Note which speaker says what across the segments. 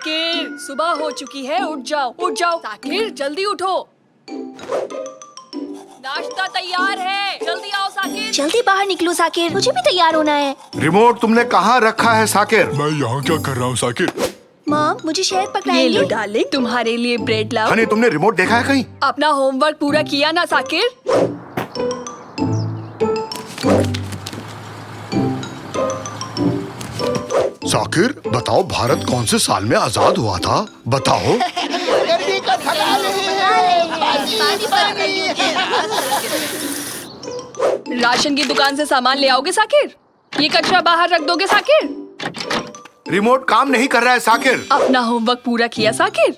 Speaker 1: साकिर, सुबह हो चुकी है, उठ जाओ साकिर, जल्दी उठो। नाश्ता तैयार है, जल्दी आओ साकिर।
Speaker 2: जल्दी बाहर निकलो साकिर, मुझे भी तैयार होना है।
Speaker 3: रिमोट तुमने कहाँ रखा है साकिर?
Speaker 4: मैं यहाँ क्या कर रहा हूँ साकिर?
Speaker 2: मॉम, मुझे शहद
Speaker 1: ये
Speaker 2: पकड़ाएंगे?
Speaker 1: लो डार्लिंग, तुम्हारे लिए ब्रेड लाओ।
Speaker 3: हनी तुमने रिमोट देखा है कहीं?
Speaker 1: अपना होमवर्क पूरा किया ना साकिर?
Speaker 3: साकिर बताओ, भारत कौन से साल में आजाद हुआ था? बताओ।
Speaker 1: राशन की दुकान से सामान ले आओगे साकिर? ये कचरा बाहर रख दोगे साकिर?
Speaker 3: रिमोट काम नहीं कर रहा है साकिर।
Speaker 1: अपना होमवर्क पूरा किया साकिर?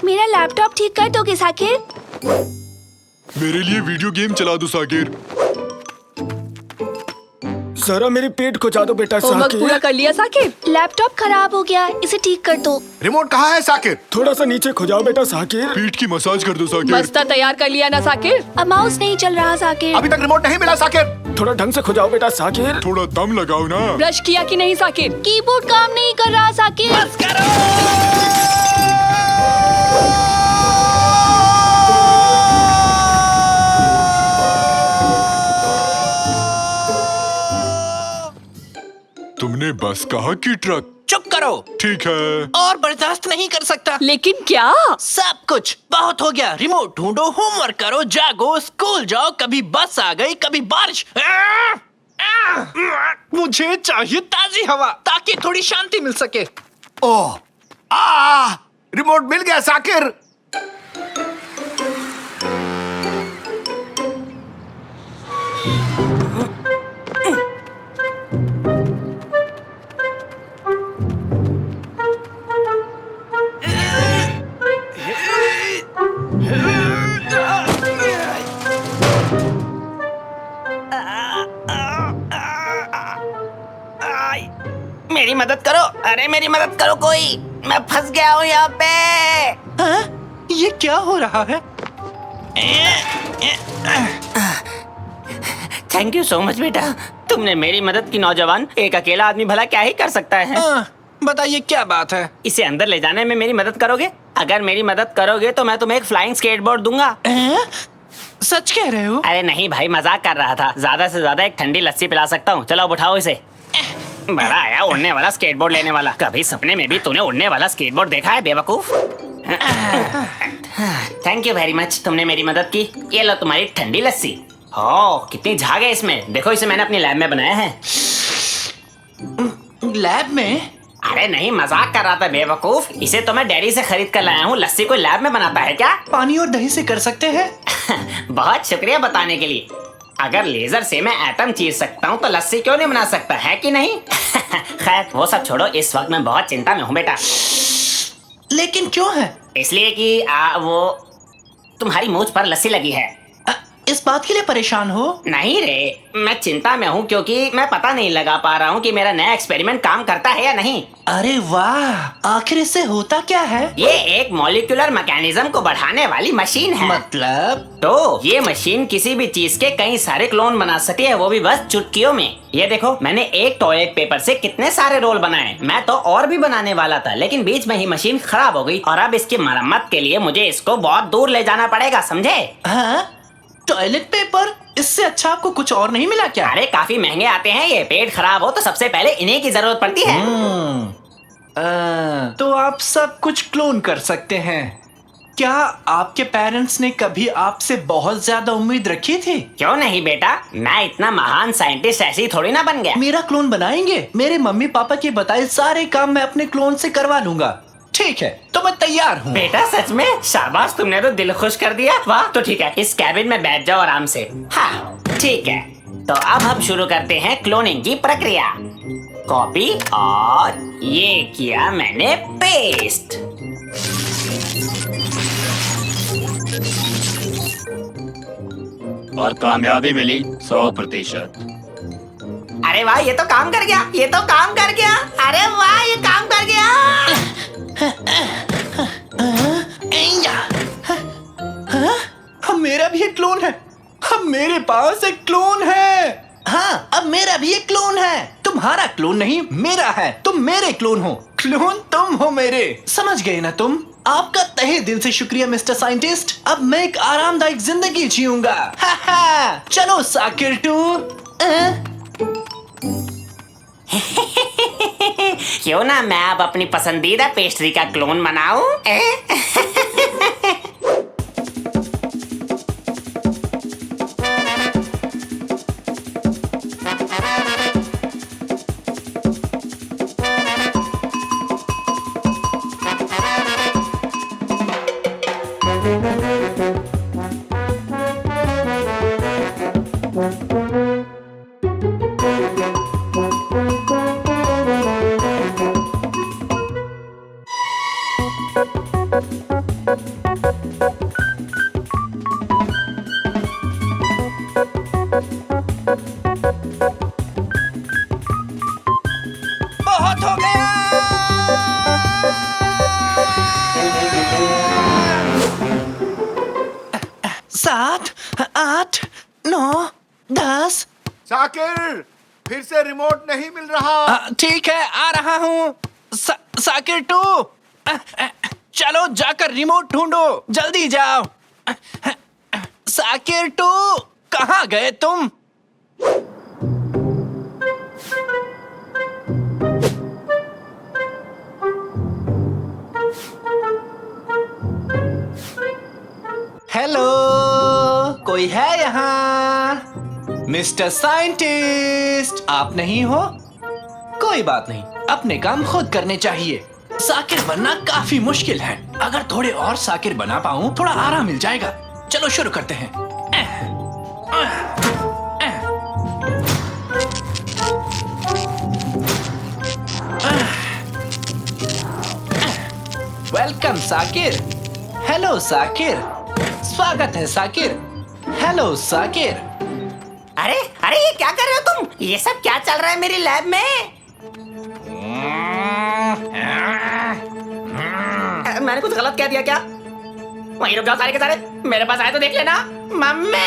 Speaker 2: मेरा लैपटॉप ठीक कर दोगे साकिर?
Speaker 4: मेरे लिए वीडियो गेम चला दो साकिर।
Speaker 5: जरा मेरे पेट को जा दो बेटा
Speaker 1: होमवर्क पूरा
Speaker 5: साकिर।
Speaker 1: कर लिया साकिर?
Speaker 2: लैपटॉप खराब हो गया है, इसे ठीक कर दो।
Speaker 3: रिमोट कहाँ है साकिर?
Speaker 5: थोड़ा सा नीचे खो जाओ बेटा साकिर।
Speaker 4: पीठ की मसाज कर दो साकिर।
Speaker 1: बस्ता तैयार कर लिया ना साकिर?
Speaker 2: अब माउस नहीं चल रहा साकिर।
Speaker 3: अभी तक रिमोट नहीं मिला साकिर।
Speaker 5: थोड़ा ढंग से खो जाओ बेटा साकिर।
Speaker 4: थोड़ा दम लगाओ ना।
Speaker 1: ब्रश किया कि नहीं साकिर?
Speaker 2: कीबोर्ड काम नहीं कर रहा साकिर।
Speaker 4: तुमने बस कहा कि ट्रक?
Speaker 6: चुप करो।
Speaker 4: ठीक है।
Speaker 6: और बर्दाश्त नहीं कर सकता।
Speaker 1: लेकिन क्या?
Speaker 6: सब कुछ बहुत हो गया। रिमोट ढूंढो, होमवर्क करो, जागो, स्कूल जाओ। कभी बस आ गई, कभी बारिश। मुझे चाहिए ताजी हवा ताकि थोड़ी शांति मिल सके।
Speaker 3: ओह, रिमोट मिल गया साकिर।
Speaker 6: मेरी मदद करो, अरे मेरी मदद करो कोई, मैं फंस गया हूँ यहाँ पे। ये क्या हो रहा है?
Speaker 7: थैंक यू सो मच बेटा, तुमने मेरी मदद की। नौजवान, एक अकेला आदमी भला क्या ही कर सकता है।
Speaker 6: बताइए क्या बात है?
Speaker 7: इसे अंदर ले जाने में मेरी मदद करोगे? अगर मेरी मदद करोगे तो मैं तुम्हें एक फ्लाइंग स्केटबोर्ड दूंगा।
Speaker 6: सच कह रहे हो?
Speaker 7: अरे नहीं भाई, मजाक कर रहा था। ज्यादा से ज्यादा एक ठंडी लस्सी पिला सकता हूँ। चलो अब उठाओ इसे। बड़ा आया उड़ने वाला स्केटबोर्ड लेने वाला। कभी सपने में भी तूने उड़ने वाला स्केटबोर्ड देखा है बेवकूफ? थैंक यू वेरी मच, तुमने मेरी मदद की। ये लो तुम्हारी ठंडी लस्सी। ओह, कितनी झाग है इसमें। देखो, इसे मैंने अपनी लैब में बनाया है।
Speaker 6: लैब में?
Speaker 7: अरे नहीं, मजाक कर रहा था बेवकूफ। इसे तो मैं डेयरी से खरीद कर लाया हूँ। लस्सी कोई लैब में बनाता है क्या?
Speaker 6: पानी और दही से कर सकते हैं।
Speaker 7: बहुत शुक्रिया बताने के लिए। अगर लेजर से मैं एटम चीर सकता हूँ तो लस्सी क्यों नहीं बना सकता, है कि नहीं? खैर वो सब छोड़ो, इस वक्त मैं बहुत चिंता में हूँ बेटा।
Speaker 6: लेकिन क्यों है?
Speaker 7: इसलिए कि वो तुम्हारी मूंछ पर लस्सी लगी है।
Speaker 6: इस बात के लिए परेशान हो?
Speaker 7: नहीं रे, मैं चिंता में हूँ क्योंकि मैं पता नहीं लगा पा रहा हूँ कि मेरा नया एक्सपेरिमेंट काम करता है या नहीं।
Speaker 6: अरे वाह, आखिर इससे होता क्या है?
Speaker 7: ये एक मॉलिक्यूलर मैकेनिज्म को बढ़ाने वाली मशीन है।
Speaker 6: मतलब?
Speaker 7: तो ये मशीन किसी भी चीज के कई सारे क्लोन बना सकती है, वो भी बस चुटकियों में। ये देखो, मैंने एक टॉयलेट पेपर से कितने सारे रोल बनाए। मैं तो और भी बनाने वाला था, लेकिन बीच में ही मशीन खराब हो गई और अब इसकी मरम्मत के लिए मुझे इसको बहुत दूर ले जाना पड़ेगा, समझे?
Speaker 6: हाँ? Toilet paper? इससे अच्छा आपको कुछ और नहीं मिला क्या?
Speaker 7: अरे काफी महंगे आते हैं ये। पेट खराब हो तो सबसे पहले इन्हीं की जरूरत पड़ती है।
Speaker 6: तो आप सब कुछ क्लोन कर सकते हैं। क्या आपके पेरेंट्स ने कभी आपसे बहुत ज्यादा उम्मीद रखी थी?
Speaker 7: क्यों नहीं बेटा, मैं इतना महान साइंटिस्ट ऐसे ही थोड़ी ना बन गया।
Speaker 6: मेरा क्लोन बनाएंगे? मेरे मम्मी पापा के बताए सारे काम मैं अपने क्लोन से करवा लूंगा। ठीक है, तो मैं तैयार हूँ।
Speaker 7: बेटा सच में? शाबाश, तुमने तो दिल खुश कर दिया। वाह, तो ठीक है, इस कैबिन में बैठ जाओ आराम से। हाँ ठीक है, तो अब हम शुरू करते हैं क्लोनिंग की प्रक्रिया। कॉपी और ये किया मैंने पेस्ट।
Speaker 8: और कामयाबी मिली 100%।
Speaker 7: अरे वाह, ये तो काम कर गया, ये तो काम कर गया। अरे वाह, ये काम कर गया।
Speaker 6: हाँ, मेरा भी एक क्लोन है। अब मेरे पास एक क्लोन है। हाँ, अब मेरा भी एक क्लोन है। तुम्हारा क्लोन नहीं, मेरा है। तुम मेरे क्लोन हो।
Speaker 9: क्लोन तुम हो मेरे, समझ गए ना तुम। आपका तहे दिल से शुक्रिया मिस्टर साइंटिस्ट। अब मैं एक आरामदायक जिंदगी जीऊंगा। चलो साकिर टू।
Speaker 7: क्यों ना मैं अब अपनी पसंदीदा पेस्ट्री का क्लोन बनाऊं?
Speaker 9: बहुत हो गया। 7, 8, 9, 10।
Speaker 3: साकिर, फिर से रिमोट नहीं मिल रहा।
Speaker 9: ठीक है, आ रहा हूँ। साकिर टू, चलो जाकर रिमोट ढूंढो, जल्दी जाओ। साकिर टू, कहाँ गए तुम? हेलो, कोई है यहाँ? मिस्टर साइंटिस्ट, आप नहीं हो? कोई बात नहीं, अपने काम खुद करने चाहिए। साकिर बनना काफी मुश्किल है। अगर थोड़े और साकिर बना पाऊं, थोड़ा आराम मिल जाएगा। चलो शुरू करते हैं। वेलकम साकिर। हेलो साकिर, स्वागत है साकिर। हेलो साकिर।
Speaker 7: अरे अरे, ये क्या कर रहे हो तुम? ये सब क्या चल रहा है मेरी लैब में? मैंने कुछ गलत कह दिया क्या? वहीं रुक जाओ सारे के सारे, मेरे पास आए तो देख लेना। मम्मी!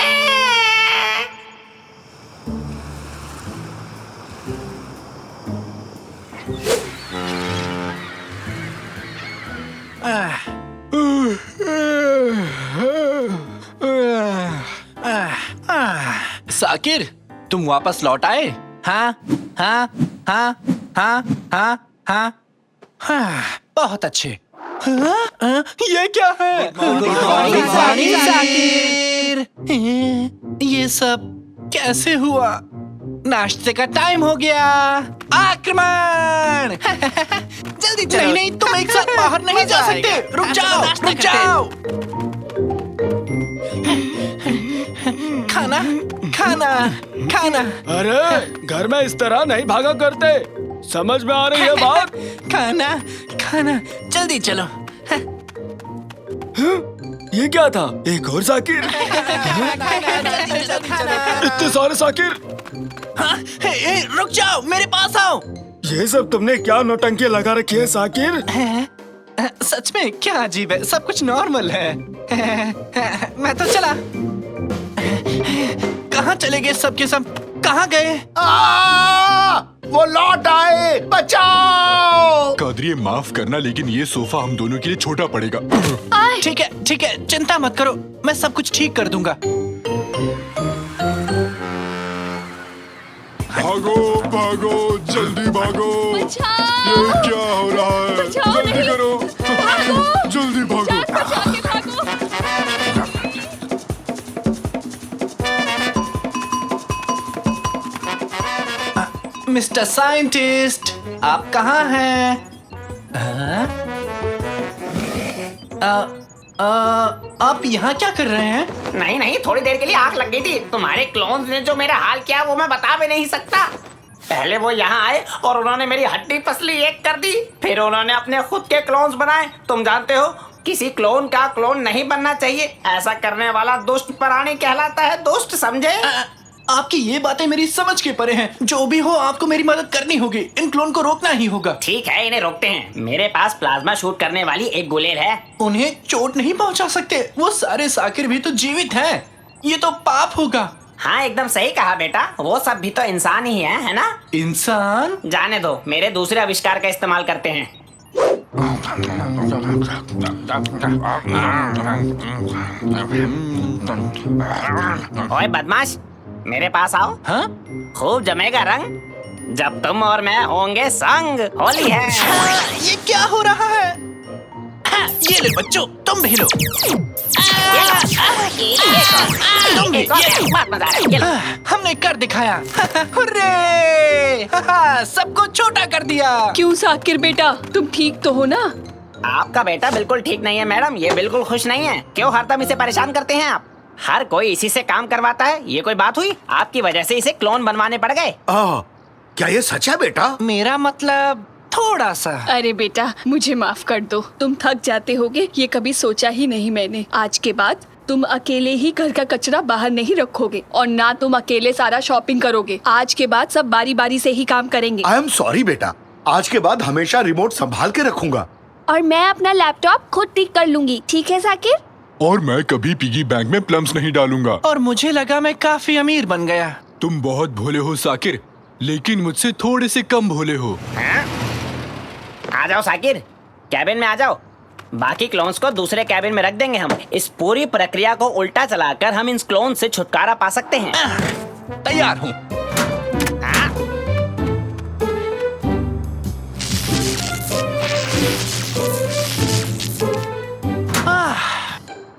Speaker 9: साकिर, तुम वापस लौट आए? हाँ हाँ हाँ हाँ हाँ हाँ हाँ, बहुत अच्छे। ये क्या है? साकिर, ये सब कैसे हुआ? नाश्ते का टाइम हो गया। आक्रमण! जल्दी चलो। नहीं, तुम एक साथ बाहर नहीं जा सकते। रुक जाओ, रुक जाओ। खाना खाना खाना।
Speaker 5: अरे घर में इस तरह नहीं भागा करते, समझ में आ रही है बात?
Speaker 9: खाना खाना, जल्दी चलो।
Speaker 5: ये क्या था? एक और साकिर? इतने सारे साकिर?
Speaker 9: हाँ, रुक जाओ, मेरे पास आओ।
Speaker 5: ये सब तुमने क्या नौटंकी लगा रखी है साकिर?
Speaker 9: सच में क्या अजीब है, सब कुछ नॉर्मल है। मैं तो चला। कहाँ चले गए सब के सब? कहाँ गए?
Speaker 3: वो लौट आए, बचाओ!
Speaker 4: कादरी, माफ करना, लेकिन ये सोफा हम दोनों के लिए छोटा पड़ेगा।
Speaker 9: ठीक है, चिंता मत करो, मैं सब कुछ ठीक कर दूंगा।
Speaker 4: भागो भागो, जल्दी भागो।
Speaker 1: बचाओ!
Speaker 4: ये क्या हो रहा है?
Speaker 1: बचाओ,
Speaker 4: जल्दी
Speaker 1: नहीं।
Speaker 4: करो,
Speaker 1: भागो!
Speaker 4: जल्दी भागो।
Speaker 1: जान बचा के भागो!
Speaker 9: मिस्टर साइंटिस्ट, आप कहाँ हैं? आप यहाँ क्या कर रहे हैं?
Speaker 7: नहीं नहीं, थोड़ी देर के लिए आग लग गई थी। तुम्हारे क्लोन्स ने जो मेरा हाल किया वो मैं बता भी नहीं सकता। पहले वो यहाँ आए और उन्होंने मेरी हड्डी पसली एक कर दी, फिर उन्होंने अपने खुद के क्लोन्स बनाए। तुम जानते हो, किसी क्लोन का क्लोन नहीं बनना चाहिए। ऐसा करने वाला दुष्ट प्राणी कहलाता है। दुष्ट, समझे?
Speaker 9: आपकी ये बातें मेरी समझ के परे हैं। जो भी हो, आपको मेरी मदद करनी होगी। इन क्लोन को रोकना ही होगा।
Speaker 7: ठीक है, इन्हें रोकते हैं। मेरे पास प्लाज्मा शूट करने वाली एक गुलेल है।
Speaker 9: उन्हें चोट नहीं पहुंचा सकते। वो सारे साकिर भी तो जीवित हैं। ये तो पाप होगा।
Speaker 7: हाँ, एकदम सही कहा बेटा। वो सब भी तो इंसान ही है ना?
Speaker 9: इंसान?
Speaker 7: जाने दो, मेरे दूसरे आविष्कार का इस्तेमाल करते हैं। ओए बदमाश, मेरे पास आओ।
Speaker 9: हाँ?
Speaker 7: खूब जमेगा रंग जब तुम और मैं होंगे संग। होली है।
Speaker 9: ये क्या हो रहा है? हाँ, ये ले बच्चों, तुम भी लो।
Speaker 7: बहुत मजा आ रहा है। ये लो।
Speaker 9: हमने कर दिखाया। हुर्रे! सबको छोटा कर दिया।
Speaker 1: क्यों साकिर बेटा, तुम ठीक तो हो ना?
Speaker 7: आपका बेटा बिल्कुल ठीक नहीं है मैडम, ये बिल्कुल खुश नहीं है। क्यों हरदम इसे परेशान करते हैं आप? हर कोई इसी से काम करवाता है, ये कोई बात हुई? आपकी वजह से इसे क्लोन बनवाने पड़ गए।
Speaker 3: क्या ये सच है बेटा?
Speaker 9: मेरा मतलब थोड़ा सा।
Speaker 1: अरे बेटा, मुझे माफ कर दो, तुम थक जाते होगे, ये कभी सोचा ही नहीं मैंने। आज के बाद तुम अकेले ही घर का कचरा बाहर नहीं रखोगे और ना तुम अकेले सारा शॉपिंग करोगे। आज के बाद सब बारी बारी से ही काम करेंगे।
Speaker 3: आई एम सॉरी बेटा, आज के बाद हमेशा रिमोट संभाल के रखूंगा।
Speaker 2: और मैं अपना लैपटॉप खुद ठीक कर लूंगी, ठीक है साकिर?
Speaker 4: और मैं कभी पिगी बैंक में प्लम्स नहीं डालूंगा।
Speaker 9: और मुझे लगा मैं काफी अमीर बन गया।
Speaker 4: तुम बहुत भोले हो साकिर, लेकिन मुझसे थोड़े से कम भोले हो।
Speaker 7: आ जाओ साकिर, कैबिन में आ जाओ। बाकी क्लोन्स को दूसरे कैबिन में रख देंगे हम। इस पूरी प्रक्रिया को उल्टा चलाकर हम इन क्लोन से छुटकारा पा सकते हैं।
Speaker 9: तैयार हूँ।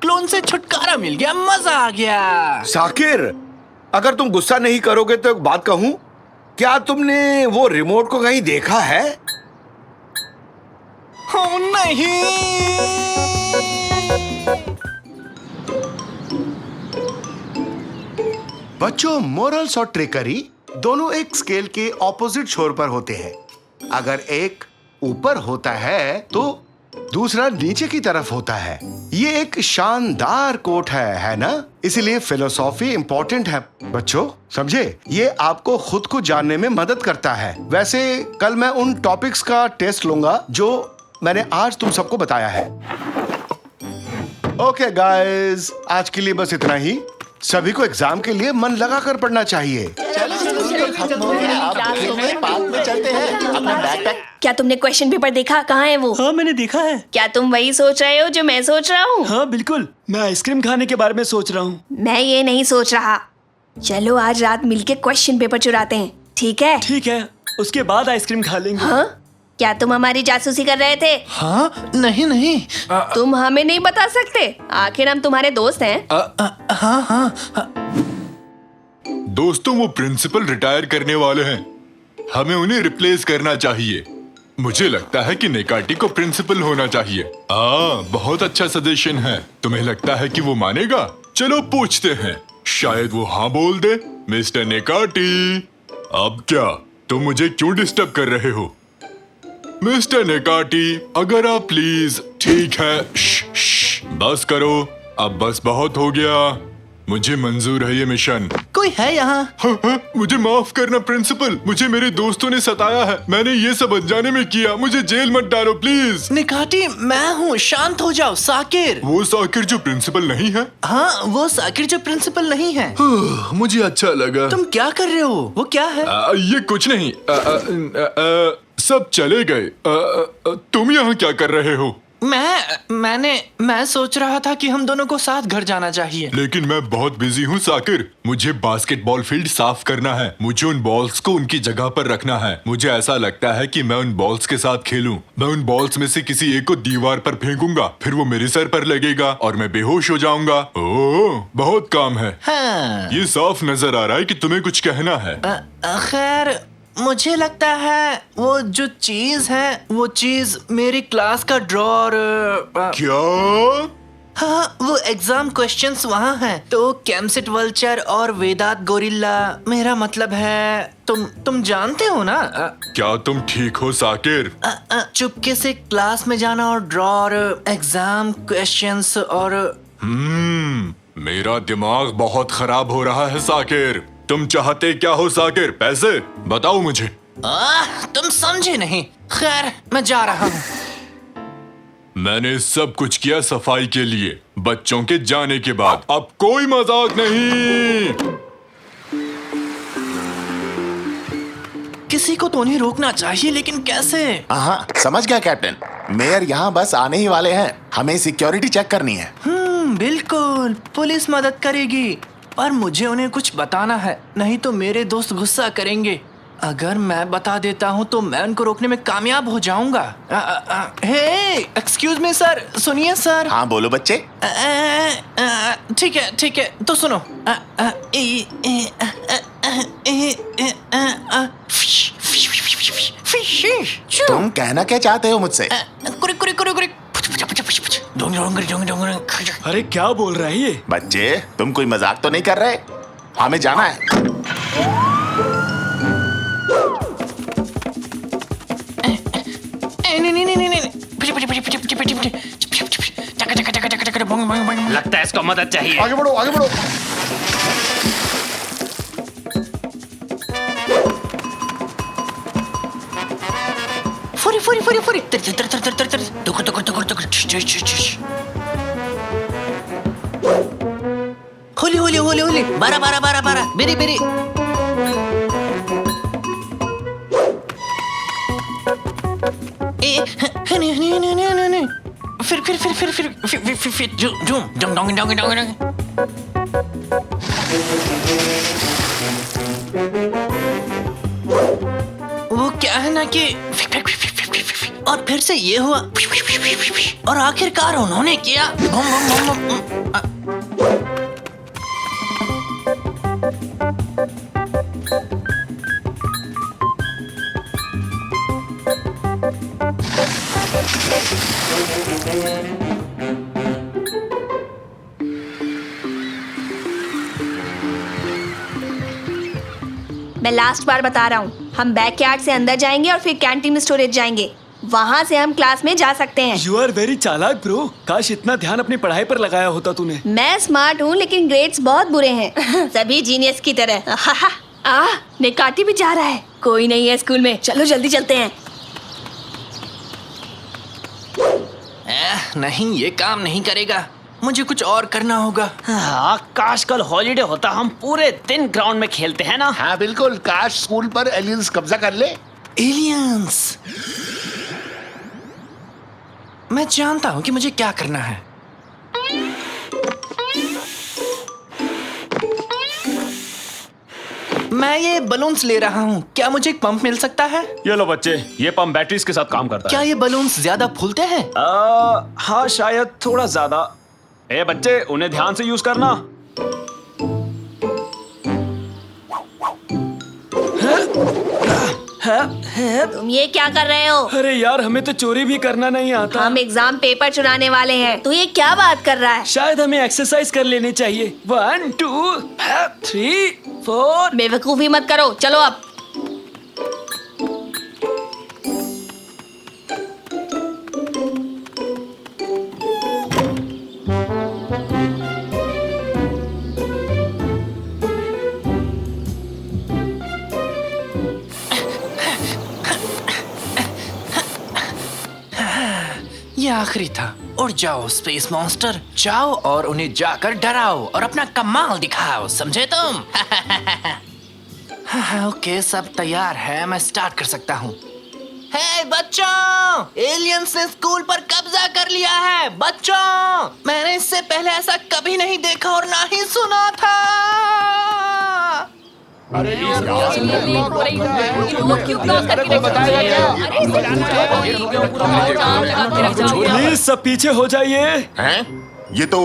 Speaker 9: क्लोन से छुटकारा मिल गया, मजा आ गया।
Speaker 3: साकिर, अगर तुम गुस्सा नहीं करोगे तो एक बात कहूं, क्या तुमने वो रिमोट को कहीं देखा है?
Speaker 9: Oh, नहीं।
Speaker 3: बच्चों, मोरल्स और ट्रिकरी दोनों एक स्केल के ऑपोजिट छोर पर होते हैं। अगर एक ऊपर होता है तो दूसरा नीचे की तरफ होता है। ये एक शानदार कोट है ना? इसीलिए फिलोसॉफी इंपॉर्टेंट है बच्चों, समझे? ये आपको खुद को जानने में मदद करता है। वैसे कल मैं उन टॉपिक्स का टेस्ट लूंगा जो मैंने आज तुम सबको बताया है। ओके गाइस, आज के लिए बस इतना ही। सभी को एग्जाम के लिए मन लगा कर पढ़ना चाहिए।
Speaker 2: क्या तुमने क्वेश्चन पेपर देखा? कहाँ है वो?
Speaker 5: हाँ, मैंने देखा है।
Speaker 2: क्या तुम वही सोच रहे हो जो मैं सोच रहा हूँ?
Speaker 5: हाँ बिल्कुल, मैं आइसक्रीम खाने के बारे में सोच रहा हूँ।
Speaker 2: मैं ये नहीं सोच रहा। चलो आज रात मिलके क्वेश्चन पेपर चुराते हैं, ठीक है?
Speaker 5: ठीक है, उसके बाद आइसक्रीम खा लेंगे।
Speaker 2: हाँ? क्या तुम हमारी जासूसी कर रहे थे?
Speaker 9: हाँ? नहीं।
Speaker 2: तुम हमें नहीं बता सकते, आखिर हम तुम्हारे दोस्त हैं।
Speaker 9: हाँ।
Speaker 4: दोस्तों, वो प्रिंसिपल रिटायर करने वाले हैं, हमें उन्हें रिप्लेस करना चाहिए। मुझे लगता है कि नेकाटी को प्रिंसिपल होना चाहिए। बहुत अच्छा सजेशन है। तुम्हें लगता है कि वो मानेगा? चलो पूछते हैं, शायद वो हाँ बोल दे। मिस्टर नेकाटी, अब क्या? तुम मुझे क्यों डिस्टर्ब कर रहे हो? मिस्टर नेकाटी, अगर आप प्लीज। ठीक है, बस करो, अब बस बहुत हो गया। मुझे मंजूर है ये मिशन।
Speaker 9: कोई है यहाँ?
Speaker 4: हाँ, मुझे माफ करना प्रिंसिपल, मुझे मेरे दोस्तों ने सताया है। मैंने ये सब अनजाने में किया, मुझे जेल मत डालो प्लीज।
Speaker 9: निकाटी, मैं हूँ, शांत हो जाओ। साकिर।
Speaker 4: वो साकिर जो प्रिंसिपल नहीं है?
Speaker 9: हाँ, वो साकिर जो प्रिंसिपल नहीं है।
Speaker 4: मुझे अच्छा लगा।
Speaker 9: तुम क्या कर रहे हो? वो क्या है?
Speaker 4: ये कुछ नहीं। सब चले गए। तुम यहाँ क्या कर रहे हो?
Speaker 9: मैं सोच रहा था कि हम दोनों को साथ घर जाना चाहिए।
Speaker 4: लेकिन मैं बहुत बिजी हूँ साकिर, मुझे बास्केटबॉल फील्ड साफ करना है। मुझे उन बॉल्स को उनकी जगह पर रखना है। मुझे ऐसा लगता है कि मैं उन बॉल्स के साथ खेलूं। मैं उन बॉल्स में से किसी एक को दीवार पर फेंकूंगा, फिर वो मेरे सर पर लगेगा और मैं बेहोश हो जाऊंगा। ओह, बहुत काम है।
Speaker 9: हाँ।
Speaker 4: ये साफ नजर आ रहा है कि तुम्हें कुछ कहना है।
Speaker 9: खैर, मुझे लगता है वो जो चीज है, वो चीज मेरी क्लास का ड्रॉर।
Speaker 4: क्या?
Speaker 9: हाँ, वो एग्जाम क्वेश्चंस वहाँ हैं। तो कैमसेट वल्चर और वेदांत गोरिल्ला, मेरा मतलब है तुम जानते हो ना?
Speaker 4: क्या तुम ठीक हो साकिर?
Speaker 9: चुपके से क्लास में जाना और ड्रॉर, एग्जाम क्वेश्चंस और
Speaker 4: मेरा दिमाग बहुत खराब हो रहा है साकिर। तुम चाहते क्या हो साकिर? पैसे बताओ मुझे।
Speaker 9: तुम समझे नहीं। खैर, मैं जा रहा हूँ।
Speaker 4: मैंने सब कुछ किया सफाई के लिए। बच्चों के जाने के बाद अब कोई मजाक नहीं।
Speaker 9: किसी को तो उन्हें रोकना चाहिए, लेकिन कैसे?
Speaker 10: हाँ, समझ गया कैप्टन। मेयर यहाँ बस आने ही वाले हैं, हमें सिक्योरिटी चेक करनी है।
Speaker 9: बिल्कुल, पुलिस मदद करेगी, पर मुझे उन्हें कुछ बताना है, नहीं तो मेरे दोस्त गुस्सा करेंगे। अगर मैं बता देता हूँ तो मैं उनको रोकने में कामयाब हो जाऊंगा। हे, एक्सक्यूज मी सर, सुनिए सर।
Speaker 10: हाँ बोलो बच्चे।
Speaker 9: ठीक है, तो सुनो।
Speaker 10: तुम कहना क्या चाहते हो मुझसे?
Speaker 5: अरे क्या बोल रहा है ये?
Speaker 10: बच्चे, तुम कोई मजाक तो नहीं कर रहे? हमें जाना है।
Speaker 8: लगता है इसको मदद चाहिए।
Speaker 3: आगे बढ़ो, आगे बढ़ो।
Speaker 9: फुरी होली बारा बेरी फिर वो क्या है ना कि और फिर से ये हुआ और आखिरकार उन्होंने किया।
Speaker 2: मैं लास्ट बार बता रहा हूँ, हम बैकयार्ड से अंदर जाएंगे और फिर कैंटीन स्टोरेज जाएंगे। वहाँ से हम क्लास में जा सकते हैं।
Speaker 5: यू आर वेरी चालाक ब्रो। काश इतना ध्यान अपनी पढ़ाई पर लगाया होता तूने।
Speaker 2: मैं स्मार्ट हूँ लेकिन ग्रेड्स बहुत बुरे हैं। सभी जीनियस की तरह।
Speaker 1: नेकाटी भी जा रहा है।
Speaker 2: कोई नहीं है स्कूल में, चलो जल्दी चलते हैं।
Speaker 9: नहीं, ये काम नहीं करेगा, मुझे कुछ और करना होगा।
Speaker 7: काश कल हॉलीडे होता, हम पूरे दिन ग्राउंड में खेलते हैं ना।
Speaker 3: हाँ बिल्कुल, काश स्कूल पर एलियंस कब्जा कर ले।
Speaker 9: एलियंस, मैं जानता हूं कि मुझे क्या करना है। मैं ये बलून्स ले रहा हूँ, क्या मुझे एक पंप मिल सकता है?
Speaker 8: ये लो बच्चे, ये पंप बैटरीज के साथ काम करता
Speaker 9: क्या
Speaker 8: है।
Speaker 9: ये बलून्स ज्यादा फूलते हैं?
Speaker 8: हाँ शायद थोड़ा ज्यादा। ए बच्चे, उन्हें ध्यान से यूज करना।
Speaker 2: तुम ये क्या कर रहे हो?
Speaker 5: अरे यार, हमें तो चोरी भी करना नहीं आता।
Speaker 2: हम एग्जाम पेपर चुराने वाले हैं। तू ये क्या बात कर रहा है?
Speaker 5: शायद हमें एक्सरसाइज कर लेनी चाहिए। 1 2 3 4।
Speaker 2: बेवकूफी मत करो, चलो अब।
Speaker 9: ये आखिरी था। उड़ जाओ स्पेस मॉन्स्टर, जाओ और उन्हें जाकर डराओ और अपना कमाल दिखाओ, समझे तुम? ओके, सब तैयार है, मैं स्टार्ट कर सकता हूँ। हे बच्चों, एलियंस ने स्कूल पर कब्जा कर लिया है। बच्चों, मैंने इससे पहले ऐसा कभी नहीं देखा और ना ही सुना था।
Speaker 5: प्लीज सब पीछे हो जाइए।
Speaker 10: हैं? ये तो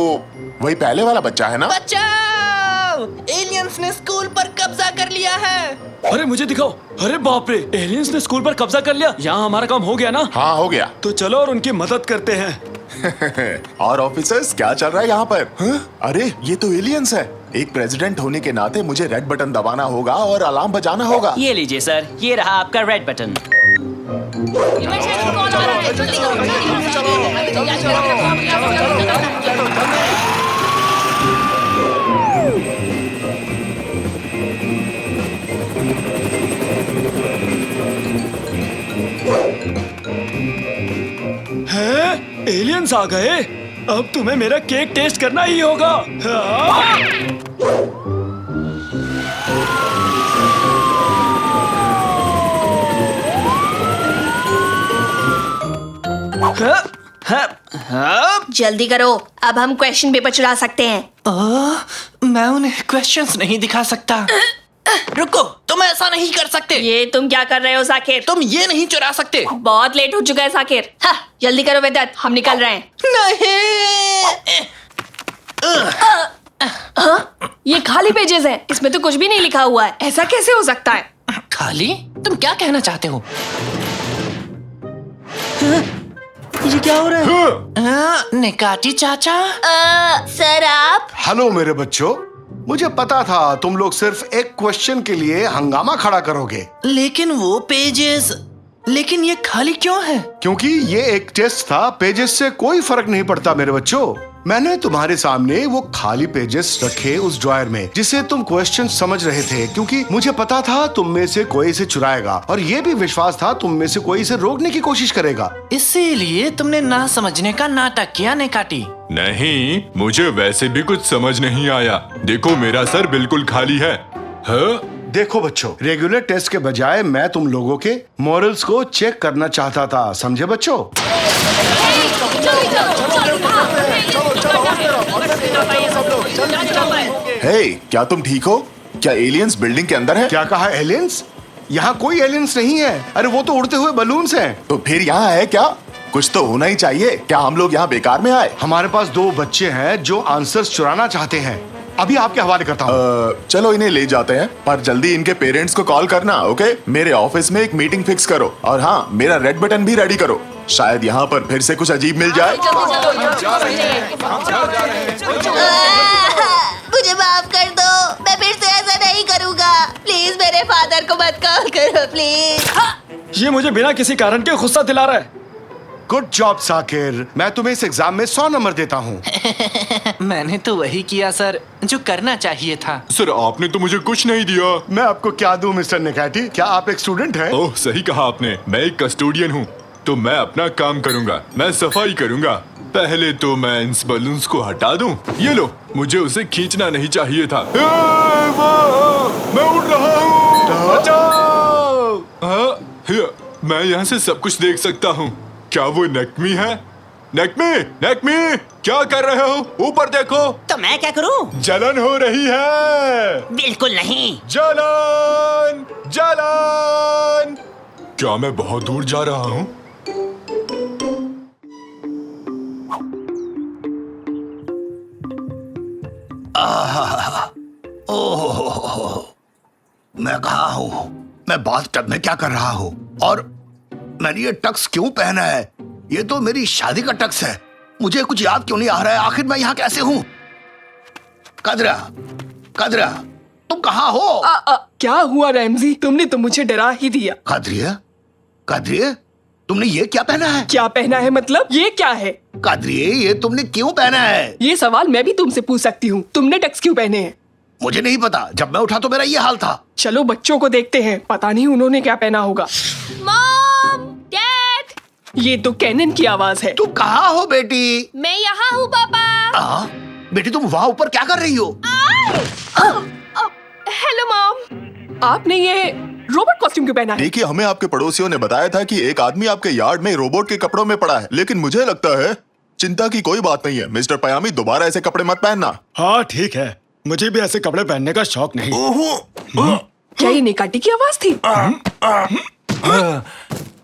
Speaker 10: वही पहले वाला बच्चा है ना?
Speaker 9: बचाओ! एलियंस ने स्कूल पर कब्जा कर लिया है।
Speaker 5: अरे मुझे दिखाओ। अरे बाप रे, एलियंस ने स्कूल पर कब्जा कर लिया। यहाँ हमारा काम हो गया ना?
Speaker 10: हाँ हो गया।
Speaker 5: तो चलो और उनकी मदद करते हैं।
Speaker 10: और ऑफिसर्स, क्या चल रहा है यहाँ पर? अरे ये तो एलियंस है। एक प्रेसिडेंट होने के नाते मुझे रेड बटन दबाना होगा और अलार्म बजाना होगा।
Speaker 7: ये लीजिए सर, ये रहा आपका रेड बटन।
Speaker 5: हैं? एलियंस आ गए। अब तुम्हें मेरा केक टेस्ट करना ही होगा। हाँ?
Speaker 2: जल्दी करो, अब हम क्वेश्चन पेपर चुरा सकते हैं।
Speaker 9: मैं उन्हें क्वेश्चंस नहीं दिखा सकता। रुको, तुम ऐसा नहीं कर सकते।
Speaker 2: ये तुम क्या कर रहे हो साकिर?
Speaker 9: तुम ये नहीं चुरा सकते।
Speaker 2: बहुत लेट हो चुका है साकिर। हाँ, जल्दी करो वेदांत, हम निकल रहे हैं।
Speaker 9: नहीं।
Speaker 1: ये खाली पेजेस हैं, इसमें तो कुछ भी नहीं लिखा हुआ है। ऐसा कैसे हो सकता है?
Speaker 9: खाली? तुम क्या कहना चाहते हो? ये क्या हो रहा है? निकाटी चाचा।
Speaker 2: सर आप?
Speaker 3: हेलो मेरे बच्चों, मुझे पता था तुम लोग सिर्फ एक क्वेश्चन के लिए हंगामा खड़ा करोगे।
Speaker 9: लेकिन वो पेजेस, लेकिन ये खाली क्यों है?
Speaker 3: क्योंकि ये एक टेस्ट था, पेजेस से कोई फर्क नहीं पड़ता मेरे बच्चों। मैंने तुम्हारे सामने वो खाली पेजेस रखे उस ड्रॉयर में जिसे तुम क्वेश्चन समझ रहे थे, क्योंकि मुझे पता था तुम में से कोई इसे चुराएगा और ये भी विश्वास था तुम में से कोई इसे रोकने की कोशिश करेगा।
Speaker 9: इसीलिए तुमने ना समझने का नाटक किया निकाटी।
Speaker 4: नहीं, मुझे वैसे भी कुछ समझ नहीं आया। देखो मेरा सर बिल्कुल खाली है। हाँ?
Speaker 3: देखो बच्चों, रेगुलर टेस्ट के बजाय मैं तुम लोगों के मॉरल्स को चेक करना चाहता था, समझे बच्चों?
Speaker 10: हे, क्या तुम ठीक हो? क्या एलियंस बिल्डिंग के अंदर है?
Speaker 3: क्या कहा एलियंस? यहाँ कोई एलियंस नहीं है। अरे वो तो उड़ते हुए बलून्स हैं।
Speaker 10: तो फिर यहाँ है क्या? कुछ तो होना ही चाहिए। क्या हम लोग यहाँ बेकार में आए?
Speaker 3: हमारे पास 2 बच्चे हैं जो आंसर्स चुराना चाहते हैं। अभी आपके हवाले करता हूँ।
Speaker 10: चलो इन्हें ले जाते हैं, पर जल्दी इनके पेरेंट्स को कॉल करना, ओके? मेरे ऑफिस में एक मीटिंग फिक्स करो और हाँ, मेरा रेड बटन भी रेडी करो। शायद यहाँ पर फिर से कुछ अजीब मिल जाए।
Speaker 2: मुझे माफ कर दो, मैं फिर से ऐसा नहीं करूँगा। प्लीज मेरे फादर को मत कॉल करो प्लीज।
Speaker 5: ये मुझे बिना किसी कारण के गुस्सा दिला रहा है।
Speaker 3: गुड जॉब साकिर, मैं तुम्हें इस एग्जाम में 100 नंबर देता हूँ।
Speaker 9: मैंने तो वही किया सर, जो करना चाहिए था।
Speaker 4: सर आपने तो मुझे कुछ नहीं दिया।
Speaker 3: मैं आपको क्या दूं मिस्टर निकाटी? क्या आप एक स्टूडेंट हैं?
Speaker 4: ओह सही कहा आपने, मैं एक कस्टोडियन हूँ। तो मैं अपना काम करूँगा, मैं सफाई करूँगा। पहले तो मैं इन बलून्स को हटा दूं। ये लो, मुझे उसे खींचना नहीं चाहिए था। मैं उड़ रहा हूँ, बचाओ! मैं यहाँ से सब कुछ देख सकता हूँ। क्या वो नेक्मी है? नेक्मी, नेक्मी, क्या कर रहे हो? ऊपर देखो।
Speaker 6: तो मैं क्या करूं?
Speaker 4: जलन हो रही है।
Speaker 6: बिल्कुल नहीं।
Speaker 4: जलन, जलन। क्या मैं बहुत दूर जा रहा हूँ?
Speaker 3: ओह, मैं कहाँ हूँ? मैं बाथटब में क्या कर रहा हूँ? और मैंने ये टक्स क्यों पहना है? ये तो मेरी शादी का टक्स है। मुझे कुछ याद क्यों नहीं आ रहा है? आखिर मैं यहाँ कैसे हूँ? कदरा, कदरा, तुम कहाँ हो?
Speaker 1: क्या हुआ रैमजी? तुमने तो मुझे डरा ही दिया।
Speaker 3: कदरिया, कदरिया, तुमने ये क्या पहना है?
Speaker 1: क्या पहना है मतलब? ये क्या है?
Speaker 3: कदरिया, ये तुमने क्यों पहना है?
Speaker 1: ये सवाल मैं भी तुमसे पूछ सकती हूँ। तुमने टक्स क्यों पहने हैं?
Speaker 3: मुझे नहीं पता, जब मैं उठा तो मेरा ये हाल था।
Speaker 1: चलो बच्चों को देखते हैं, पता नहीं उन्होंने क्या पहना होगा।
Speaker 2: मॉम, डैड,
Speaker 1: ये तो कैनन की आवाज है।
Speaker 3: तुम कहाँ हो बेटी?
Speaker 2: मैं यहाँ हूँ पापा।
Speaker 3: बेटी तुम वहाँ ऊपर क्या कर रही हो?
Speaker 1: हेलो मॉम, आपने ये रोबोट कॉस्ट्यूम क्यों पहना है?
Speaker 10: देखिए, हमें आपके पड़ोसियों ने बताया था कि एक आदमी आपके यार्ड में रोबोट के कपड़ों में पड़ा है, लेकिन मुझे लगता है चिंता की कोई बात नहीं है। मिस्टर पयामी, दोबारा ऐसे कपड़े मत पहनना।
Speaker 5: हाँ ठीक है, मुझे भी ऐसे कपड़े पहनने का शौक नहीं।
Speaker 1: क्या ये निकाटी की आवाज थी?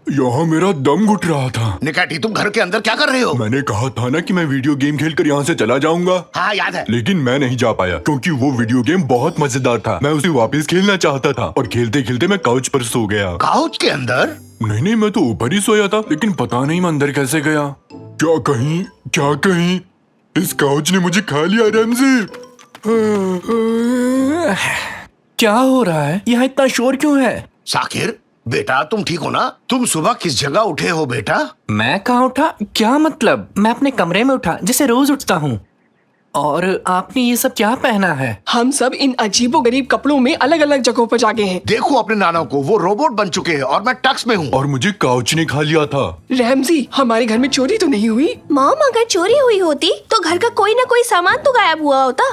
Speaker 4: यहाँ मेरा दम घुट रहा था।
Speaker 3: निकाटी, तुम घर के अंदर क्या कर रहे हो?
Speaker 4: मैंने कहा था ना कि मैं वीडियो गेम खेलकर यहाँ से चला जाऊंगा।
Speaker 3: हाँ याद है।
Speaker 4: लेकिन मैं नहीं जा पाया क्योंकि वो वीडियो गेम बहुत मजेदार था। मैं उसे वापस खेलना चाहता था और खेलते खेलते मैं काउच पर सो गया।
Speaker 3: काउच के अंदर?
Speaker 4: नहीं, मैं तो ऊपर ही सोया था, लेकिन पता नहीं मैं अंदर कैसे गया। क्या कहीं इस काउच ने मुझे खा लिया रैमजी?
Speaker 9: क्या हो रहा है? यहाँ इतना शोर क्यों है?
Speaker 3: साकिर बेटा, तुम ठीक हो ना? तुम सुबह किस जगह उठे हो बेटा?
Speaker 9: मैं कहाँ उठा? क्या मतलब? मैं अपने कमरे में उठा, जिसे रोज उठता हूँ। और आपने ये सब क्या पहना है?
Speaker 1: हम सब इन अजीबोगरीब कपड़ों में अलग अलग जगहों पर जागे हैं।
Speaker 3: देखो अपने नाना को, वो रोबोट बन चुके हैं और मैं टक्स में हूँ।
Speaker 4: और मुझे काउच ने खा लिया था।
Speaker 1: रैमजी, हमारे घर में चोरी तो नहीं हुई?
Speaker 2: मॉम, अगर चोरी हुई होती तो घर का कोई ना कोई सामान तो गायब हुआ होता।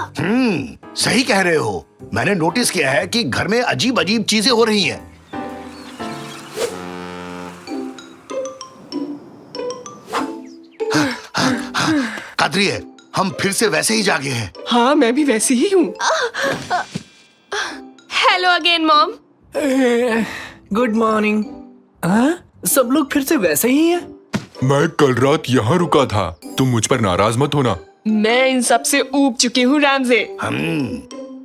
Speaker 3: सही कह रहे हो। मैंने नोटिस किया है कि घर में अजीब अजीब चीजें हो रही हैं। कादरी है, हम फिर से वैसे ही जागे हैं।
Speaker 5: हाँ मैं भी वैसी ही हूँ।
Speaker 2: Hello again mom.
Speaker 9: Good morning. हाँ, सब लोग फिर से वैसे ही हैं।
Speaker 4: मैं कल रात यहाँ रुका था, तुम मुझ पर नाराज मत होना।
Speaker 5: मैं इन सब से ऊब चुकी हूँ रैमजे।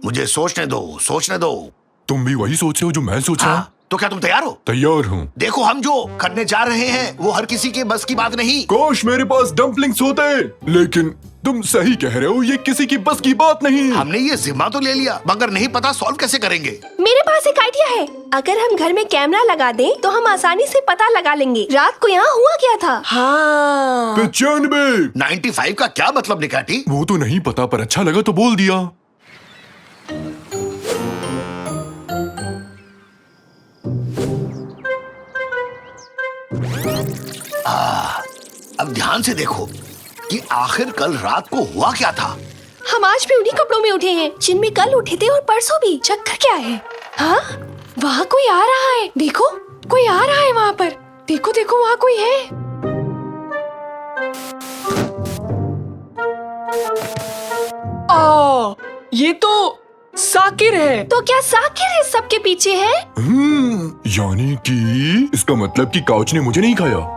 Speaker 3: मुझे सोचने दो।
Speaker 4: तुम भी वही सोच रहे हो जो मैं सोच रहा हूँ?
Speaker 3: तो क्या तुम तैयार हो?
Speaker 4: तैयार हूँ।
Speaker 3: देखो, हम जो करने जा रहे हैं वो हर किसी के बस की बात नहीं।
Speaker 4: काश मेरे पास डम्पलिंग्स होते, लेकिन तुम सही कह रहे हो, ये किसी की बस की बात नहीं।
Speaker 3: हमने ये जिम्मा तो ले लिया, मगर नहीं पता सॉल्व कैसे करेंगे।
Speaker 2: मेरे पास एक आइडिया है। अगर हम घर में कैमरा लगा दें तो हम आसानी से पता लगा लेंगे रात को यहाँ हुआ क्या था।
Speaker 5: हाँ
Speaker 4: 95।
Speaker 3: 95 का क्या मतलब निकाटी?
Speaker 4: वो तो नहीं पता, पर अच्छा लगा तो बोल दिया।
Speaker 3: अब ध्यान से देखो कि आखिर कल रात को हुआ क्या था।
Speaker 2: हम आज भी उन्हीं कपड़ों में उठे हैं जिनमें कल उठे थे और परसों भी। चक्कर क्या है? हाँ, वहाँ कोई आ रहा है। देखो, कोई आ रहा है वहाँ पर। देखो देखो, वहाँ कोई है।
Speaker 5: ये तो साकिर है।
Speaker 2: तो क्या साकिर इस सबके पीछे है?
Speaker 4: यानी कि इसका मतलब कि काउच ने मुझे नहीं खाया।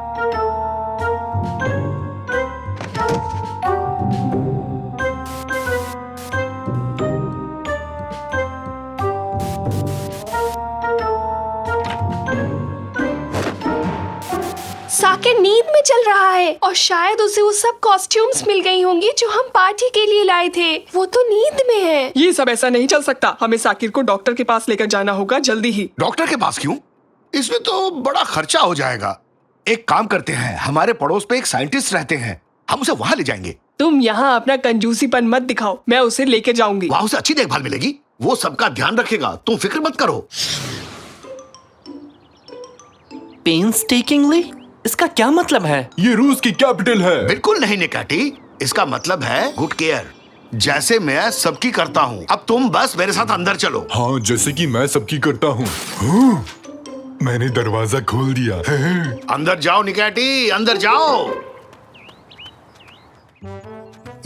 Speaker 2: साकिर नींद में चल रहा है और शायद उसे वो सब कॉस्ट्यूम्स मिल गई होंगी जो हम पार्टी के लिए लाए थे। वो तो नींद में है।
Speaker 5: ये सब ऐसा नहीं चल सकता। हमें साकिर को डॉक्टर के पास लेकर जाना होगा जल्दी ही।
Speaker 3: डॉक्टर के पास क्यों? इसमें तो बड़ा खर्चा हो जाएगा। एक काम करते हैं, हमारे पड़ोस पे एक साइंटिस्ट रहते हैं, हम उसे वहाँ ले जाएंगे।
Speaker 5: तुम यहाँ अपना कंजूसीपन मत दिखाओ, मैं उसे लेके जाऊंगी।
Speaker 3: वहाँ उसे अच्छी देखभाल मिलेगी, वो सबका ध्यान रखेगा, तुम फिक्र मत करो।
Speaker 9: पेन्सटेकिंगली? इसका क्या मतलब है?
Speaker 4: ये रूस की कैपिटल है।
Speaker 3: बिल्कुल नहीं निकाटी, इसका मतलब है गुड केयर, जैसे मैं सबकी करता हूँ। अब तुम बस मेरे साथ अंदर चलो।
Speaker 4: हाँ, जैसे कि मैं सबकी करता हूँ। हाँ, मैंने दरवाजा खोल दिया।
Speaker 3: अंदर जाओ निकाटी, अंदर जाओ।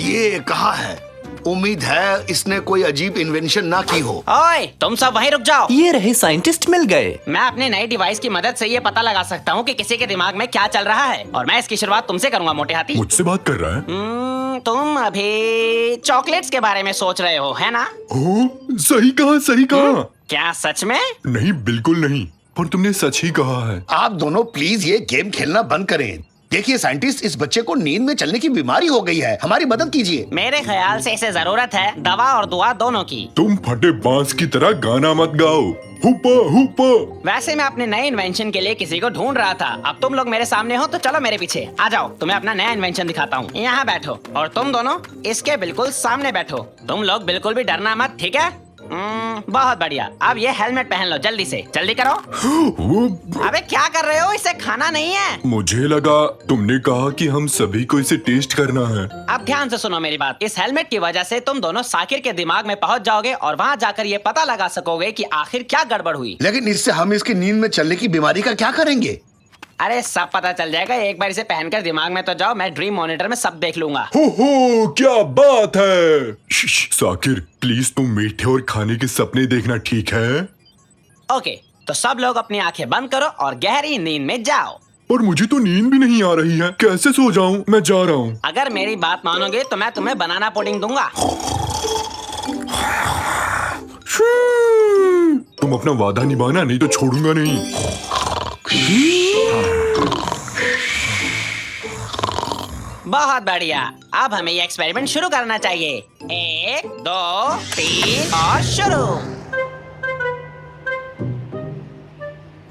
Speaker 3: ये कहाँ है? उम्मीद है इसने कोई अजीब इन्वेंशन ना की हो।
Speaker 7: ओए, तुम सब वहीं रुक जाओ।
Speaker 9: ये रहे साइंटिस्ट मिल गए।
Speaker 7: मैं अपने नए डिवाइस की मदद से ये पता लगा सकता हूँ कि किसी के दिमाग में क्या चल रहा है, और मैं इसकी शुरुआत तुमसे करूंगा मोटे हाथी।
Speaker 4: मुझसे बात कर रहा है?
Speaker 7: तुम अभी चॉकलेट्स के बारे में सोच रहे हो, है ना?
Speaker 4: ओ, सही कहा, सही कहा।
Speaker 7: क्या सच में?
Speaker 4: नहीं, बिल्कुल नहीं, पर तुमने सच ही कहा है।
Speaker 3: आप दोनों प्लीज ये गेम खेलना बंद करें। देखिए साइंटिस्ट, इस बच्चे को नींद में चलने की बीमारी हो गई है, हमारी मदद कीजिए।
Speaker 7: मेरे ख्याल से इसे जरूरत है दवा और दुआ दोनों की।
Speaker 4: तुम फटे बांस की तरह गाना मत गाओ। हुप्पा हुप्पा।
Speaker 7: वैसे मैं अपने नए इन्वेंशन के लिए किसी को ढूंढ रहा था। अब तुम लोग मेरे सामने हो तो चलो मेरे पीछे आ जाओ, तुम्हें अपना नया इन्वेंशन दिखाता हूँ। यहाँ बैठो, और तुम दोनों इसके बिल्कुल सामने बैठो। तुम लोग बिल्कुल भी डरना मत, ठीक है? बहुत बढ़िया। अब ये हेलमेट पहन लो, जल्दी से, जल्दी करो। अबे क्या कर रहे हो? इसे खाना नहीं है।
Speaker 4: मुझे लगा तुमने कहा कि हम सभी को इसे टेस्ट करना है।
Speaker 7: अब ध्यान से सुनो मेरी बात। इस हेलमेट की वजह से तुम दोनों साकिर के दिमाग में पहुंच जाओगे और वहाँ जाकर ये पता लगा सकोगे कि आखिर क्या गड़बड़ हुई।
Speaker 3: लेकिन इससे हम इसकी नींद में चलने की बीमारी का क्या करेंगे?
Speaker 7: अरे सब पता चल जाएगा। एक बार इसे पहनकर दिमाग में तो जाओ, मैं ड्रीम मॉनिटर में सब देख लूंगा।
Speaker 4: हो, क्या बात है। साकिर, प्लीज तुम मीठे और खाने के सपने देखना, ठीक है?
Speaker 7: ओके, तो सब लोग अपनी आंखें बंद करो और गहरी नींद में जाओ।
Speaker 4: और मुझे तो नींद भी नहीं आ रही है, कैसे सो जाऊं? मैं जा रहा हूँ।
Speaker 7: अगर मेरी बात मानोगे तो मैं तुम्हें बनाना पुडिंग दूंगा।
Speaker 4: तुम अपना वादा निभाना, नहीं तो छोड़ूंगा नहीं।
Speaker 7: बहुत बढ़िया। अब हमें ये एक्सपेरिमेंट शुरू करना चाहिए। 1 2 3 और शुरू।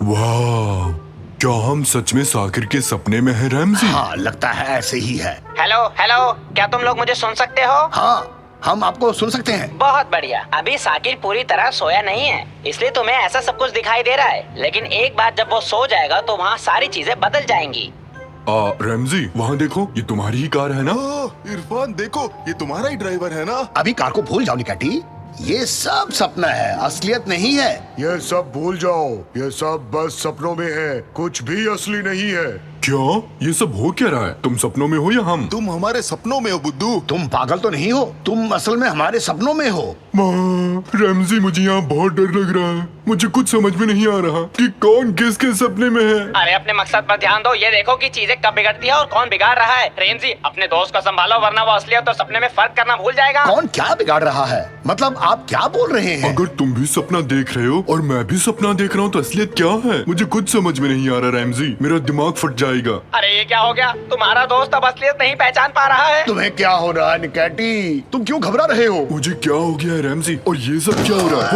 Speaker 4: वाह, क्या हम सच में साकिर के सपने में हैं रैमजी?
Speaker 3: हाँ, लगता है ऐसे ही है।
Speaker 7: हेलो हेलो, क्या तुम लोग मुझे सुन सकते हो?
Speaker 3: हाँ, हम आपको सुन सकते हैं।
Speaker 7: बहुत बढ़िया। अभी साकिर पूरी तरह सोया नहीं है, इसलिए तुम्हें ऐसा सब कुछ दिखाई दे रहा है, लेकिन एक बार जब वो सो जाएगा तो वहाँ सारी चीजें बदल जाएंगी।
Speaker 4: रैमजी, वहाँ देखो, ये तुम्हारी ही कार है ना?
Speaker 10: इरफान देखो, ये तुम्हारा ही ड्राइवर है ना?
Speaker 3: अभी कार को भूल जाओ निकाटी, ये सब सपना है, असलियत नहीं है।
Speaker 11: ये सब भूल जाओ, ये सब बस सपनों में है, कुछ भी असली नहीं है।
Speaker 4: क्या ये सब हो क्या रहा है? तुम सपनों में हो या हम?
Speaker 10: तुम हमारे सपनों में हो बुद्धू।
Speaker 3: तुम पागल तो नहीं हो, तुम असल में हमारे सपनों में हो।
Speaker 4: माँ, रैमजी मुझे यहाँ बहुत डर लग रहा है। मुझे कुछ समझ में नहीं आ रहा कि कौन किसके सपने में है।
Speaker 7: अरे अपने मकसद पर ध्यान दो। ये देखो कि चीजें कब बिगड़ती है और कौन बिगाड़ रहा है। रेमजी अपने दोस्त को संभालो वरना वो असलियत और सपने में फर्क करना भूल जाएगा।
Speaker 3: कौन क्या बिगाड़ रहा है? मतलब आप क्या बोल रहे हैं?
Speaker 4: अगर तुम भी सपना देख रहे हो और मैं भी सपना देख रहा हूँ तो असलियत क्या है? मुझे कुछ समझ में नहीं आ रहा रैमजी, मेरा दिमाग फट जाएगा।
Speaker 7: अरे ये क्या हो गया? तुम्हारा दोस्त अब असलियत नहीं पहचान पा रहा है।
Speaker 3: तुम्हें क्या हो रहा है निकैटी? तुम क्यों घबरा रहे हो?
Speaker 4: मुझे क्या हो गया है रैमजी और ये सब क्या हो रहा है?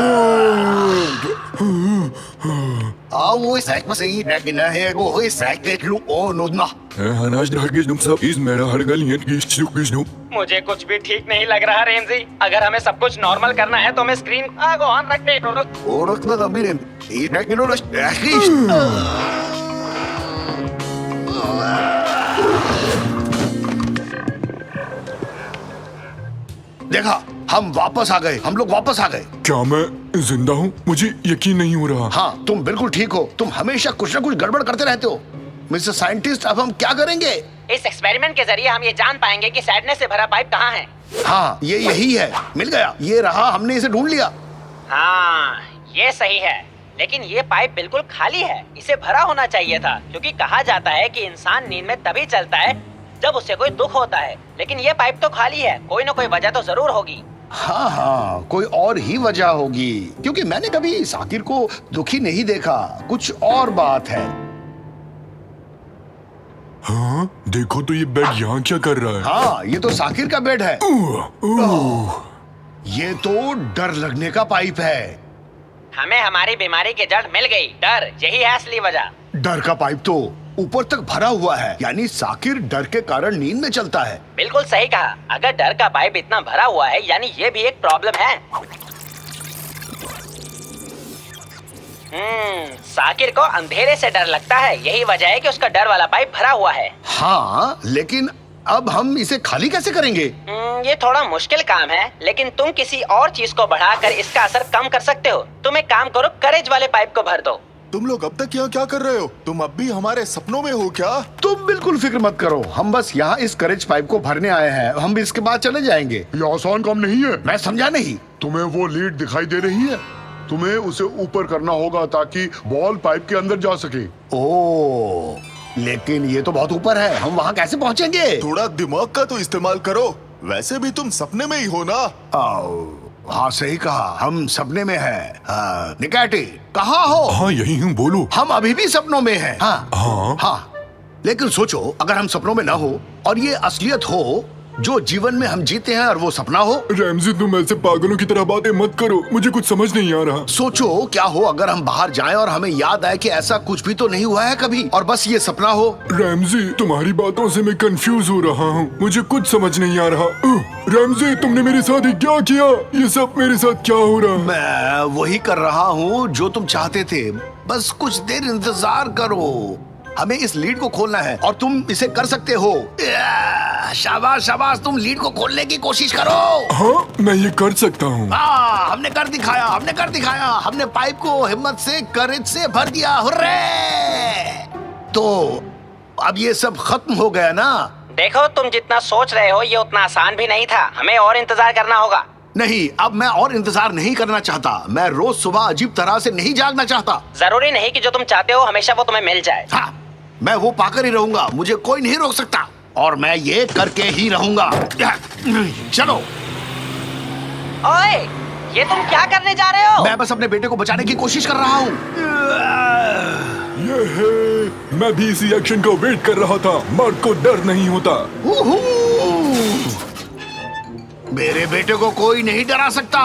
Speaker 7: मुझे कुछ भी ठीक नहीं लग रहा रेमजी। अगर हमें सब कुछ नॉर्मल करना है तो हमें स्क्रीन ऑन रखने
Speaker 3: देखा, हम वापस आ गए, हम लोग वापस आ गए।
Speaker 4: क्या मैं जिंदा हूँ? मुझे यकीन नहीं हो रहा।
Speaker 3: हाँ, तुम बिल्कुल ठीक हो। तुम हमेशा कुछ ना कुछ गड़बड़ करते रहते हो। मिस्टर साइंटिस्ट, अब हम क्या करेंगे?
Speaker 7: इस एक्सपेरिमेंट के जरिए हम ये जान पाएंगे कि सैडनेस से भरा पाइप कहाँ है।
Speaker 3: हाँ, ये यही है। मिल गया, ये रहा, हमने इसे ढूंढ लिया।
Speaker 7: हाँ ये सही है, लेकिन ये पाइप बिल्कुल खाली है। इसे भरा होना चाहिए था, क्योंकि कहा जाता है कि इंसान नींद में तभी चलता है जब उसे कोई दुख होता है। लेकिन ये पाइप तो खाली है, कोई न कोई वजह तो जरूर होगी।
Speaker 3: हाँ हाँ, कोई और ही वजह होगी, क्योंकि मैंने कभी साकिर को दुखी नहीं देखा। कुछ और बात है।
Speaker 4: हाँ, देखो तो ये बेड यहाँ क्या कर रहा है?
Speaker 3: हाँ, ये तो साकिर का बेड है। ये तो डर लगने का पाइप है।
Speaker 7: हमें हमारी बीमारी की जड़ मिल गई, डर। यही है असली वजह।
Speaker 3: डर का पाइप तो ऊपर तक भरा हुआ है, यानी साकिर डर के कारण नींद में चलता है।
Speaker 7: बिल्कुल सही कहा। अगर डर का पाइप इतना भरा हुआ है, यानी ये भी एक प्रॉब्लम है। साकिर को अंधेरे से डर लगता है, यही वजह है कि उसका डर वाला पाइप भरा हुआ है।
Speaker 3: हाँ, लेकिन अब हम इसे खाली कैसे करेंगे?
Speaker 7: ये थोड़ा मुश्किल काम है, लेकिन तुम किसी और चीज को बढ़ाकर इसका असर कम कर सकते हो। तुम एक काम करो, करेज वाले पाइप को भर दो।
Speaker 10: तुम लोग अब तक यहाँ क्या कर रहे हो? तुम अब भी हमारे सपनों में हो क्या?
Speaker 3: तुम बिल्कुल फिक्र मत करो, हम बस यहाँ इस करेज पाइप को भरने आए हैं। हम भी इसके बाद चले जाएंगे।
Speaker 11: ये आसान काम नहीं है।
Speaker 3: मैं समझा नहीं।
Speaker 11: तुम्हें वो लीड दिखाई दे रही है? तुम्हें उसे ऊपर करना होगा ताकि बॉल पाइप के अंदर जा सके।
Speaker 3: ओह, लेकिन ये तो बहुत ऊपर है, हम वहाँ कैसे पहुँचेंगे?
Speaker 10: थोड़ा दिमाग का तो इस्तेमाल करो। वैसे भी तुम सपने में ही हो ना?
Speaker 3: हाँ सही कहा, हम सपने में हैं। निकैटी, कहाँ हो?
Speaker 4: हाँ यही हूँ, बोलो।
Speaker 3: हम अभी भी सपनों में हैं। हाँ
Speaker 4: हाँ
Speaker 3: हाँ, लेकिन सोचो, अगर हम सपनों में ना हो और ये असलियत हो जो जीवन में हम जीते हैं और वो सपना हो।
Speaker 4: रैमजी तुम ऐसे पागलों की तरह बातें मत करो, मुझे कुछ समझ नहीं आ रहा।
Speaker 3: सोचो क्या हो अगर हम बाहर जाएं और हमें याद आए कि ऐसा कुछ भी तो नहीं हुआ है कभी, और बस ये सपना हो।
Speaker 4: रैमजी तुम्हारी बातों से मैं कंफ्यूज हो रहा हूँ, मुझे कुछ समझ नहीं आ रहा। रैमजी तुमने मेरे साथ ही क्या किया? ये सब मेरे साथ क्या हो रहा है?
Speaker 3: मैं वही कर रहा हूँ जो तुम चाहते थे। बस कुछ देर इंतजार करो, हमें इस लीड को खोलना है और तुम इसे कर सकते हो। शाबाश शाबाश, तुम लीड को खोलने की कोशिश करो।
Speaker 4: हाँ मैं ये कर सकता हूँ।
Speaker 3: हमने कर दिखाया, हमने कर दिखाया। हमने पाइप को हिम्मत से, करेज से भर दिया। हुर्रे! तो अब ये सब खत्म हो गया ना?
Speaker 7: देखो, तुम जितना सोच रहे हो ये उतना आसान भी नहीं था। हमें और इंतजार करना होगा।
Speaker 3: नहीं, अब मैं और इंतजार नहीं करना चाहता। मैं रोज सुबह अजीब तरह से नहीं जागना चाहता।
Speaker 7: जरूरी नहीं कि जो तुम चाहते हो हमेशा वो तुम्हें मिल जाए।
Speaker 3: हाँ, मैं वो पाकर ही रहूंगा, मुझे कोई नहीं रोक सकता और मैं ये करके ही रहूंगा। चलो।
Speaker 7: ओए, ये तुम क्या करने जा रहे हो?
Speaker 3: मैं बस अपने बेटे को बचाने की कोशिश कर रहा हूँ।
Speaker 4: मैं भी इसी एक्शन को वेट कर रहा था। मर्द को डर नहीं होता।
Speaker 3: मेरे बेटे को कोई नहीं डरा सकता।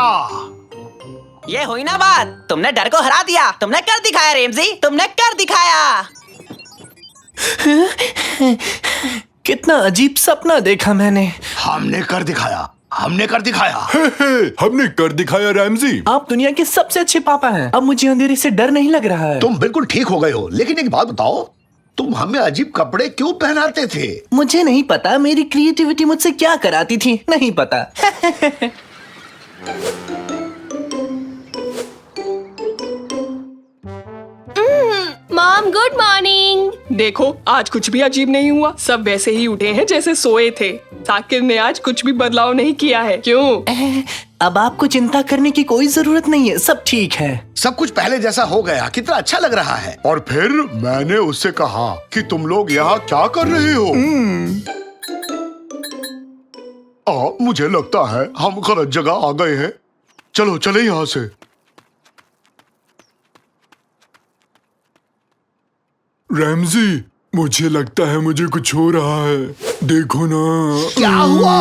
Speaker 7: ये हुई ना बात, तुमने डर को हरा दिया। तुमने कर दिखाया रेमजी, तुमने कर दिखाया।
Speaker 9: कितना अजीब सपना देखा मैंने।
Speaker 3: हमने कर दिखाया, हमने कर दिखाया।
Speaker 4: हमने कर दिखाया रैमजी।
Speaker 9: आप दुनिया के सबसे अच्छे पापा हैं। अब मुझे अंधेरे से डर नहीं लग रहा है।
Speaker 3: तुम बिल्कुल ठीक हो गए हो, लेकिन एक बात बताओ, तुम हमें अजीब कपड़े क्यों पहनाते थे?
Speaker 9: मुझे नहीं पता, मेरी क्रिएटिविटी मुझसे क्या कराती थी, नहीं पता।
Speaker 2: Mom, ma'am, good morning.
Speaker 1: देखो आज कुछ भी अजीब नहीं हुआ, सब वैसे ही उठे हैं जैसे सोए थे। साकिर ने आज कुछ भी बदलाव नहीं किया है। क्यों?
Speaker 6: अब आपको चिंता करने की कोई जरूरत नहीं है, सब ठीक है।
Speaker 3: सब कुछ पहले जैसा हो गया, कितना अच्छा लग रहा है।
Speaker 11: और फिर मैंने उससे कहा कि तुम लोग यहाँ क्या कर रहे हो? मुझे लगता है हम गलत जगह आ गए हैं। चलो चले यहाँ से।
Speaker 4: रैमजी, मुझे लगता है मुझे कुछ हो रहा है। देखो ना।
Speaker 3: क्या हुआ?